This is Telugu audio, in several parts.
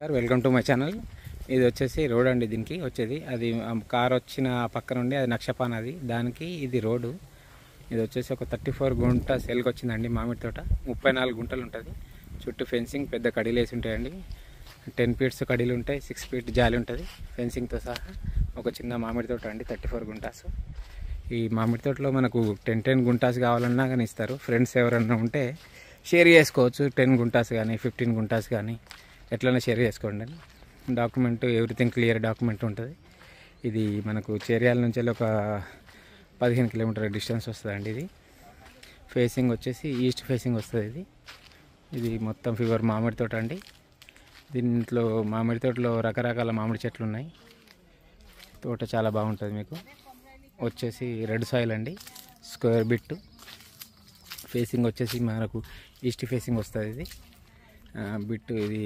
Sir welcome to my channel. ఇది వచ్చేసి రోడ్ అండి. దీనికి వచ్చేది అది కార్ వచ్చిన పక్క నుండి అది నక్షపాన్, అది దానికి ఇది రోడ్డు. ఇది వచ్చేసి ఒక 34 గుంట సెల్కి వచ్చిందండి. మామిడి తోట 34 గుంటలు ఉంటుంది. చుట్టూ ఫెన్సింగ్ పెద్ద కడీలు వేసి ఉంటాయండి. 10 ఫీట్స్ కడీలు ఉంటాయి, 6 ఫీట్ జాలి ఉంటుంది ఫెన్సింగ్తో సహా. ఒక చిన్న మామిడి తోట అండి, 34 గుంటాస్. ఈ మామిడి తోటలో మనకు 10 గుంటాస్ కావాలన్నా కానీ ఇస్తారు. ఫ్రెండ్స్ ఎవరన్నా ఉంటే షేర్ చేసుకోవచ్చు. 10 గుంటాస్ కానీ 15 గుంటాస్ కానీ ఎట్లైనా షేర్ చేసుకోండి. డాక్యుమెంట్ ఎవ్రీథింగ్ క్లియర్ డాక్యుమెంట్ ఉంటుంది. ఇది మనకు చేర్యాల నుంచి ఒక 15 కిలోమీటర్ డిస్టెన్స్ వస్తుందండి. ఇది ఫేసింగ్ వచ్చేసి ఈస్ట్ ఫేసింగ్ వస్తుంది. ఇది మొత్తం ఫీవర్ మామిడి తోట అండి. దీంట్లో మామిడి తోటలో రకరకాల మామిడి చెట్లు ఉన్నాయి. తోట చాలా బాగుంటుంది. మీకు వచ్చేసి రెడ్ సాయిల్ అండి, స్క్వేర్ బిట్. ఫేసింగ్ వచ్చేసి మనకు ఈస్ట్ ఫేసింగ్ వస్తుంది. ఇది బిట్ ఇది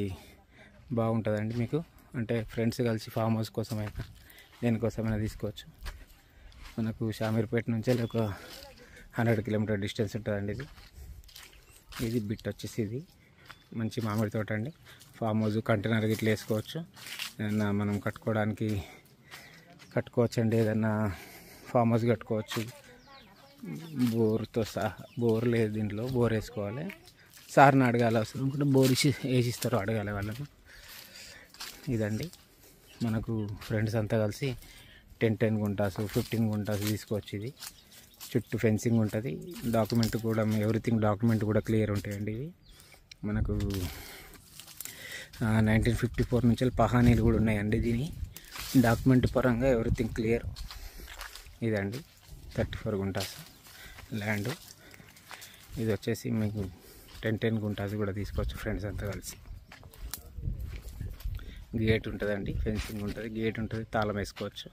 బాగుంటుందండి. మీకు అంటే ఫ్రెండ్స్ కలిసి ఫామ్ హౌస్ కోసమైనా దేనికోసమైనా తీసుకోవచ్చు. మనకు షామీర్పేట నుంచి ఒక 100 కిలోమీటర్ డిస్టెన్స్ ఉంటుందండి. ఇది బిట్ వచ్చేసి ఇది మంచి మామిడి తోట అండి. ఫామ్ హౌస్ కంటైనర్ ఇట్లా వేసుకోవచ్చు. ఏదన్నా మనం కట్టుకోవచ్చు అండి. ఏదన్నా ఫామ్ హౌస్ కట్టుకోవచ్చు. బోర్తో సహా. బోర్ లేదు దీంట్లో, బోర్ వేసుకోవాలి. సార్ని అడగాలి, అవసరం అనుకుంటే బోర్ వేసిస్తారు, అడగాలి వాళ్ళను. ఇదండి మనకు ఫ్రెండ్స్ అంతా కలిసి 10 గుంటాస్ 15 గుంటాస్ తీసుకోవచ్చు. ఇది చుట్టూ ఫెన్సింగ్ ఉంటుంది. డాక్యుమెంట్ కూడా ఎవ్రీథింగ్ డాక్యుమెంట్ కూడా క్లియర్ ఉంటాయండి. ఇది మనకు 1954 నుంచి పహానీలు కూడా ఉన్నాయండి. దీని డాక్యుమెంట్ పరంగా ఎవ్రీథింగ్ క్లియర్. ఇదండి 34 గుంటాస్ ల్యాండ్. ఇది వచ్చేసి మీకు 10 గుంటాస్ కూడా తీసుకోవచ్చు ఫ్రెండ్స్ అంతా కలిసి. గేట్ ఉంటుందండి, ఫెన్సింగ్ ఉంటుంది, గేట్ ఉంటుంది, తాళం వేసుకోవచ్చు.